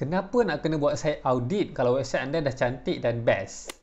Kenapa nak kena buat site audit kalau website anda dah cantik dan best?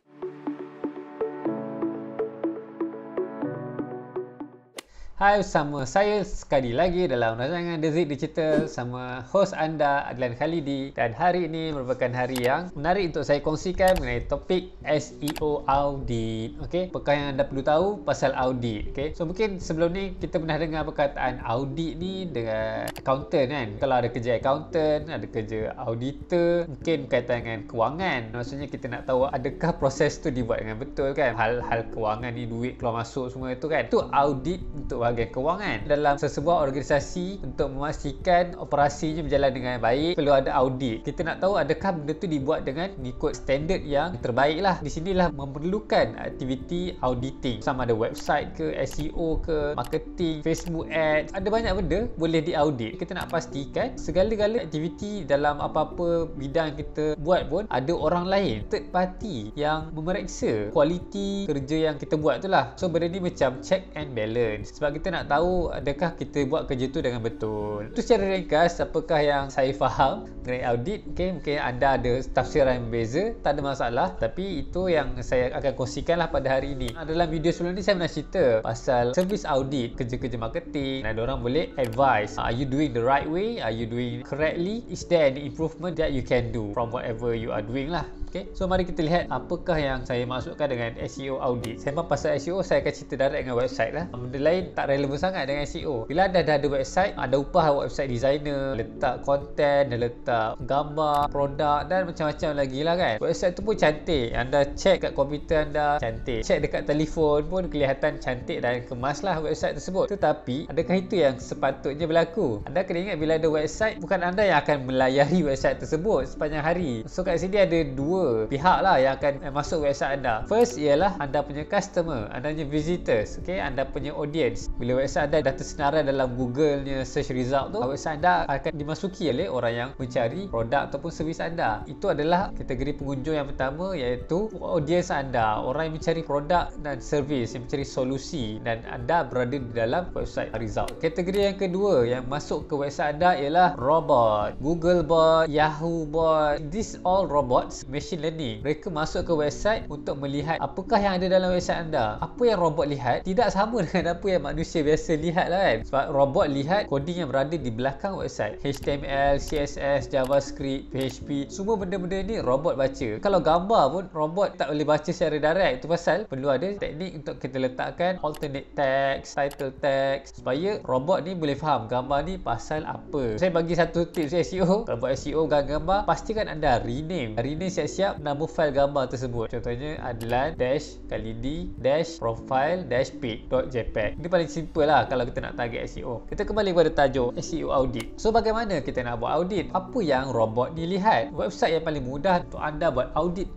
Hai, bersama saya sekali lagi dalam rancangan The Zik Digital sama host anda Adlan Khalidi, dan hari ini merupakan hari yang menarik untuk saya kongsikan mengenai topik SEO audit. Okey, apakah yang anda perlu tahu pasal audit? Okey, so mungkin sebelum ni kita pernah dengar perkataan audit ni dengan accountant kan. Kalau ada kerja accountant, ada kerja auditor, mungkin berkaitan dengan kewangan. Maksudnya kita nak tahu adakah proses tu dibuat dengan betul kan. Hal-hal kewangan ni, duit keluar masuk semua itu kan. Itu audit untuk bahagian kewangan. Dalam sesebuah organisasi, untuk memastikan operasinya berjalan dengan baik, perlu ada audit. Kita nak tahu adakah benda tu dibuat dengan mengikut standard yang terbaik lah. Di sinilah memerlukan aktiviti auditing. Sama ada website ke, SEO ke, marketing, Facebook ads. Ada banyak benda boleh diaudit. Kita nak pastikan segala-gala aktiviti dalam apa-apa bidang kita buat pun ada orang lain, third party, yang memeriksa kualiti kerja yang kita buat tu lah. So benda ni macam check and balance. Sebab kita nak tahu adakah kita buat kerja tu dengan betul. Itu secara ringkas apakah yang saya faham mengenai audit. Okay, mungkin anda ada tafsiran yang berbeza, tak ada masalah, tapi itu yang saya akan kongsikan lah pada hari ini. Dalam video sebelum ni saya pernah cerita pasal service audit, kerja-kerja marketing. Ada orang boleh advise, are you doing the right way, are you doing correctly, is there any improvement that you can do from whatever you are doing lah. Okay, so mari kita lihat apakah yang saya maksudkan dengan SEO audit. Sembang pasal SEO, saya akan cerita direct dengan website lah. Benda lain tak relevan sangat dengan SEO. Bila anda dah ada website, ada upah website designer, letak konten, letak gambar, produk dan macam-macam lagi lah kan. Website tu pun cantik, anda check kat komputer anda, cantik. Check dekat telefon pun kelihatan cantik dan kemas lah website tersebut. Tetapi, adakah itu yang sepatutnya berlaku? Anda kena ingat, bila ada website, bukan anda yang akan melayari website tersebut sepanjang hari. So kat sini ada dua pihak lah yang akan masuk website anda. First ialah anda punya customer, anda punya visitors, okay? Anda punya audience. Bila website anda dah tersenarai dalam Google-nya search result tu, website anda akan dimasuki oleh orang yang mencari produk ataupun servis anda. Itu adalah kategori pengunjung yang pertama, iaitu audience anda, orang yang mencari produk dan servis, yang mencari solusi, dan anda berada di dalam website result. Kategori yang kedua yang masuk ke website anda ialah robot, Google bot, Yahoo bot. These all robots, machine learning. Mereka masuk ke website untuk melihat apakah yang ada dalam website anda. Apa yang robot lihat tidak sama dengan apa yang manusia biasa lihat lah kan. Sebab robot lihat coding yang berada di belakang website, HTML, CSS, JavaScript, PHP, semua benda-benda ni robot baca. Kalau gambar pun robot tak boleh baca secara direct. Itu pasal perlu ada teknik untuk kita letakkan alternate text, title text, supaya robot ni boleh faham gambar ni pasal apa. Saya bagi satu tips SEO. Kalau buat SEO gambar, pastikan anda rename siap-siap nama file gambar tersebut. Contohnya adlan-profile-pic.jpg. Ini paling simple lah kalau kita nak target SEO. Kita kembali kepada tajuk SEO audit. So bagaimana kita nak buat audit? Apa yang robot ni lihat? Website yang paling mudah untuk anda buat audit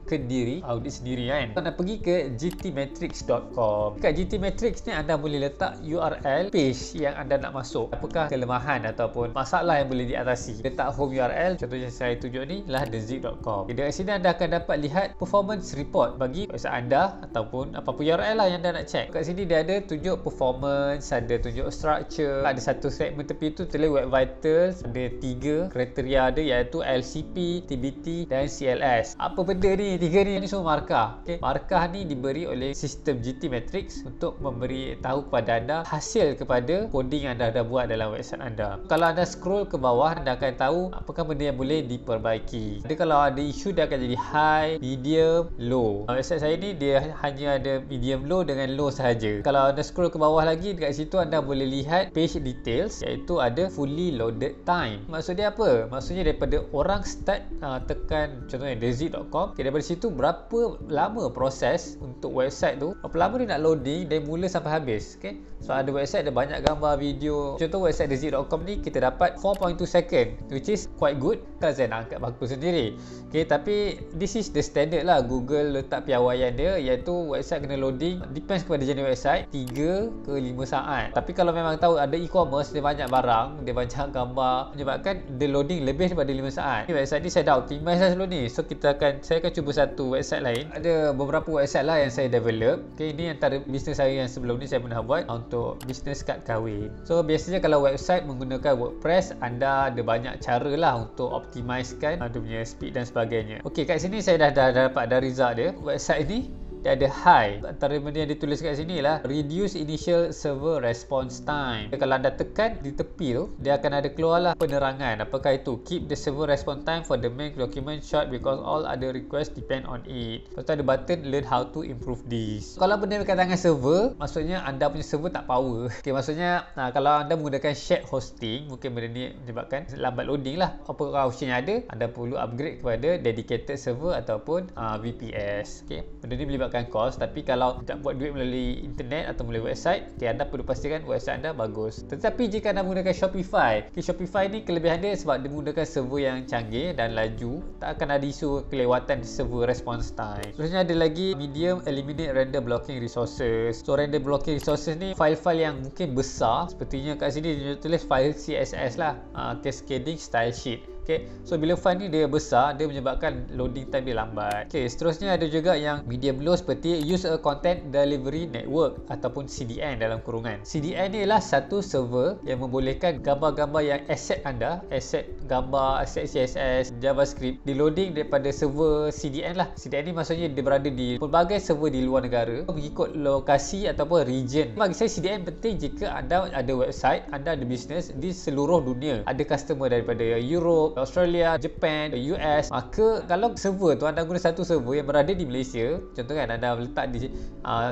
audit sendiri kan. Anda pergi ke gtmetrix.com. Kat gtmetrix ni anda boleh letak URL page yang anda nak masuk. Apakah kelemahan ataupun masalah yang boleh diatasi. Letak home URL, contohnya saya tunjuk ni lah thezik.com. Dari sini anda akan dapat lihat performance report bagi website anda ataupun apa-apa URL lah yang anda nak check. Kat sini dia ada tunjuk performance, ada tunjuk structure, ada satu segmen tepi tu tulis web vitals, ada 3 kriteria dia, iaitu LCP, TBT dan CLS. Apa benda ni? 3 ni semua markah. Okay? Markah ni diberi oleh sistem GTmetrix untuk memberi tahu kepada anda hasil kepada coding yang anda dah buat dalam website anda. Kalau anda scroll ke bawah, anda akan tahu apakah benda yang boleh diperbaiki. Jadi kalau ada isu, dia akan jadi high, medium, low. Website saya ni dia hanya ada medium low dengan low sahaja. Kalau anda scroll ke bawah lagi, dekat situ anda boleh lihat page details, iaitu ada fully loaded time. Maksud dia apa? Maksudnya daripada orang start tekan contohnya thezik.com, okay, daripada situ berapa lama proses untuk website tu, berapa lama dia nak loading dari mula sampai habis. Okay? So ada website ada banyak gambar, video. Contoh website thezik.com ni kita dapat 4.2 second, which is quite good. Kalau saya nak angkat baku sendiri. Okay, tapi this is the standard lah. Google letak piawaian dia, iaitu website kena loading, depends kepada jenis website, 3 ke 5 saat. Tapi kalau memang tahu ada e-commerce, dia banyak barang, dia banyak gambar, menyebabkan dia loading lebih daripada 5 saat. Ini website ni saya dah optimize lah sebelum ni. So saya akan cuba satu website lain. Ada beberapa website lah yang saya develop. Okay, ini antara bisnes saya yang sebelum ni saya pernah buat untuk bisnes kad kahwin. So biasanya kalau website menggunakan WordPress, anda ada banyak cara lah untuk optimizekan dia punya speed dan sebagainya. Okey, kat sini saya dah dapat ada result dia. Website ni dia ada high. Antara benda yang ditulis kat sini lah, reduce initial server response time. Kalau anda tekan di tepi tu, dia akan ada keluarlah penerangan. Apakah itu? Keep the server response time for the main document short because all other requests depend on it. Lepas tu ada button learn how to improve this. Kalau benda berkaitan dengan server, maksudnya anda punya server tak power. Okay, maksudnya kalau anda menggunakan shared hosting, mungkin benda ni menyebabkan lambat loading lah. Apakah option yang ada? Anda perlu upgrade kepada dedicated server ataupun VPS. Okay, benda ni melibatkan kos, tapi kalau tak buat duit melalui internet atau melalui website, anda perlu pastikan website anda bagus. Tetapi jika anda menggunakan Shopify, Shopify ni kelebihan dia sebab dia menggunakan server yang canggih dan laju, tak akan ada isu kelewatan server response time. Seterusnya ada lagi medium eliminate render blocking resources. So render blocking resources ni file-file yang mungkin besar, sepertinya kat sini dia tulis file CSS lah, cascading style sheet. Okay, so bila file ni dia besar, dia menyebabkan loading time dia lambat. Okay, seterusnya ada juga yang medium low seperti use a content delivery network ataupun CDN dalam kurungan. CDN ni ialah satu server yang membolehkan gambar-gambar yang asset anda, asset gambar, asset CSS, JavaScript, di loading daripada server CDN lah. CDN ni maksudnya dia berada di pelbagai server di luar negara mengikut lokasi ataupun region. Bagi saya CDN penting jika anda ada website, anda ada bisnes di seluruh dunia. Ada customer daripada Europe, Australia, Japan, US. Maka kalau server tu anda guna satu server yang berada di Malaysia, contoh kan anda letak di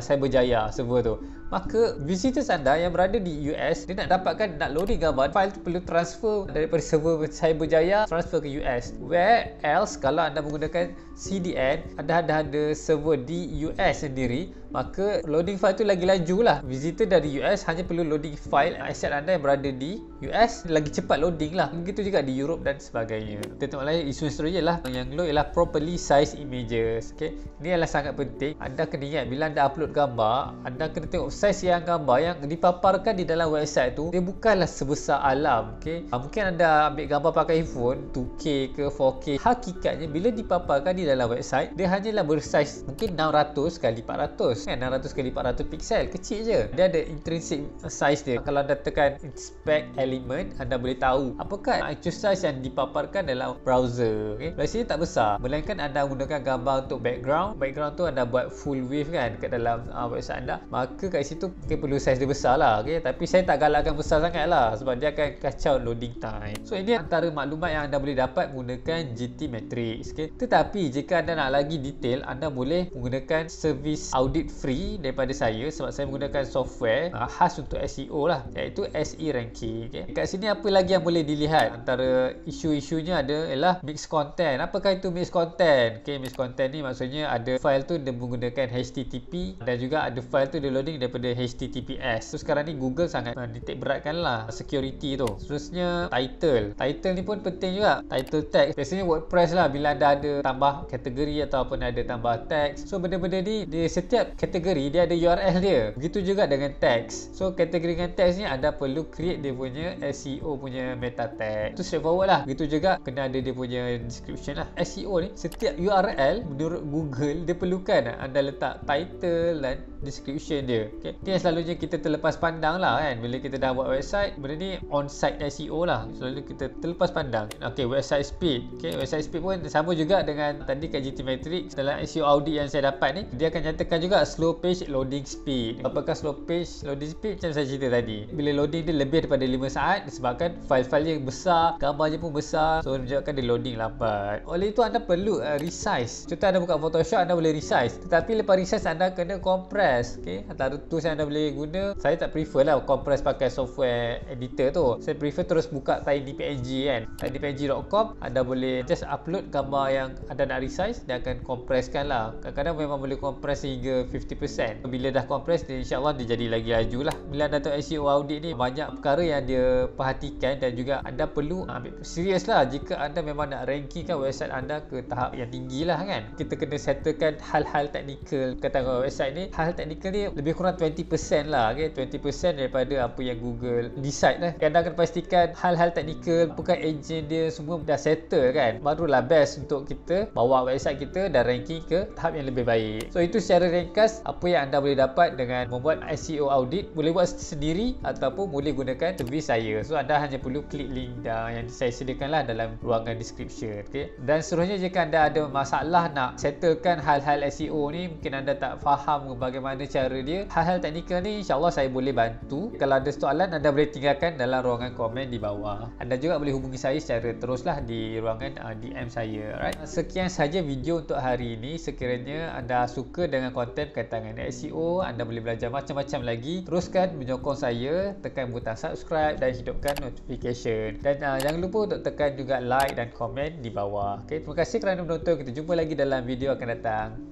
Cyberjaya server tu, maka visitors anda yang berada di US, dia nak dapatkan, nak loading gambar, file tu perlu transfer daripada server Cyberjaya transfer ke US. Where else kalau anda menggunakan CDN, anda ada server di US sendiri, maka loading file tu lagi laju lah. Visitor dari US hanya perlu loading file asset anda yang berada di US, lagi cepat loading lah. Begitu juga di Europe dan sebagainya. Kita tengok lagi isu seterusnya lah, yang kedua ialah properly size images. Okay, ini adalah sangat penting. Anda kena ingat bila anda upload gambar, anda kena tengok saiz yang gambar yang dipaparkan di dalam website tu, dia bukanlah sebesar alam. Okay, mungkin anda ambil gambar pakai handphone 2K ke 4K, hakikatnya bila dipaparkan di dalam website, dia hanyalah bersaiz mungkin 600 kali 400 kan, 600 kali 400 pixel, kecil je. Dia ada intrinsic size dia. Kalau anda tekan inspect element, anda boleh tahu apakah actual size yang dipaparkan dalam browser. Okay, biasanya tak besar, melainkan anda menggunakan gambar untuk background tu anda buat full width kan kat dalam website anda, maka kat situ mungkin perlu size dia besar lah. Okay, tapi saya tak galakkan besar sangat lah sebab dia akan kacau loading time. So ini antara maklumat yang anda boleh dapat menggunakan GT Matrix. Okay, tetapi jika anda nak lagi detail, anda boleh menggunakan servis audit free daripada saya, sebab saya menggunakan software khas untuk SEO lah, iaitu SE Ranking. Okay, kat sini apa lagi yang boleh dilihat? Antara isu-isunya adalah mixed content. Apakah itu mixed content? Okay, mixed content ni maksudnya ada file tu dia menggunakan HTTP dan juga ada file tu dia loading daripada HTTPS. So sekarang ni Google sangat titik beratkan lah security tu. Seterusnya title ni pun penting juga. Title tag, biasanya WordPress lah, bila anda ada tambah kategori ataupun ada tambah teks, so benda-benda ni di setiap kategori dia ada URL dia. Begitu juga dengan teks. So kategori dengan teks ni anda perlu create dia punya SEO punya meta tag. Itu straightforward lah. Begitu juga kena ada dia punya description lah. SEO ni setiap URL menurut Google dia perlukan anda letak title dan description dia. Okay, ini yang selalunya kita terlepas pandang lah kan bila kita dah buat website. Benda ni on-site SEO lah, selalu kita terlepas pandang. Okay, website speed. Okay, website speed pun sama juga dengan tadi kat GT Matrix. Dalam SEO audit yang saya dapat ni, dia akan nyatakan juga slow page loading speed. Apakah slow page loading speed? Macam saya cerita tadi, bila loading dia lebih daripada 5 saat disebabkan file-file dia besar, gambarnya pun besar, so menyebabkan dia loading lambat. Oleh itu anda perlu resize. Contoh anda buka Photoshop, anda boleh resize, tetapi lepas resize anda kena compress compress. Okay, antara tools yang anda boleh guna, saya tak prefer lah compress pakai software editor tu. Saya prefer terus buka TinyPNG kan. TinyPNG.com, anda boleh just upload gambar yang anda nak resize, dia akan compresskan lah. Kadang-kadang memang boleh compress hingga 50%. Bila dah compress, insyaAllah dia jadi lagi laju lah. Bila anda tahu SEO audit ni, banyak perkara yang dia perhatikan dan juga anda perlu ambil serius lah jika anda memang nak rankingkan website anda ke tahap yang tinggi lah kan. Kita kena settlekan hal-hal teknikal berkaitan dengan website ni. Hal teknikal ni lebih kurang 20% lah, okay? 20% daripada apa yang Google decide lah. Anda akan pastikan hal-hal teknikal, bukan engine dia semua dah settle kan, barulah best untuk kita bawa website kita dan ranking ke tahap yang lebih baik. So itu secara ringkas apa yang anda boleh dapat dengan membuat SEO audit. Boleh buat sendiri ataupun boleh gunakan servis saya. So anda hanya perlu klik link yang saya sediakan lah dalam ruangan description. Okay? Dan seterusnya, jika anda ada masalah nak settlekan hal-hal SEO ni, mungkin anda tak faham bagaimana cara dia, hal-hal teknikal ni, insyaAllah saya boleh bantu. Kalau ada soalan, anda boleh tinggalkan dalam ruangan komen di bawah. Anda juga boleh hubungi saya secara teruslah di ruangan DM saya. Alright. Sekian sahaja video untuk hari ini. Sekiranya anda suka dengan konten berkaitan dengan SEO, anda boleh belajar macam-macam lagi. Teruskan menyokong saya, tekan butang subscribe dan hidupkan notification. Dan jangan lupa untuk tekan juga like dan komen di bawah. Okay, terima kasih kerana menonton. Kita jumpa lagi dalam video akan datang.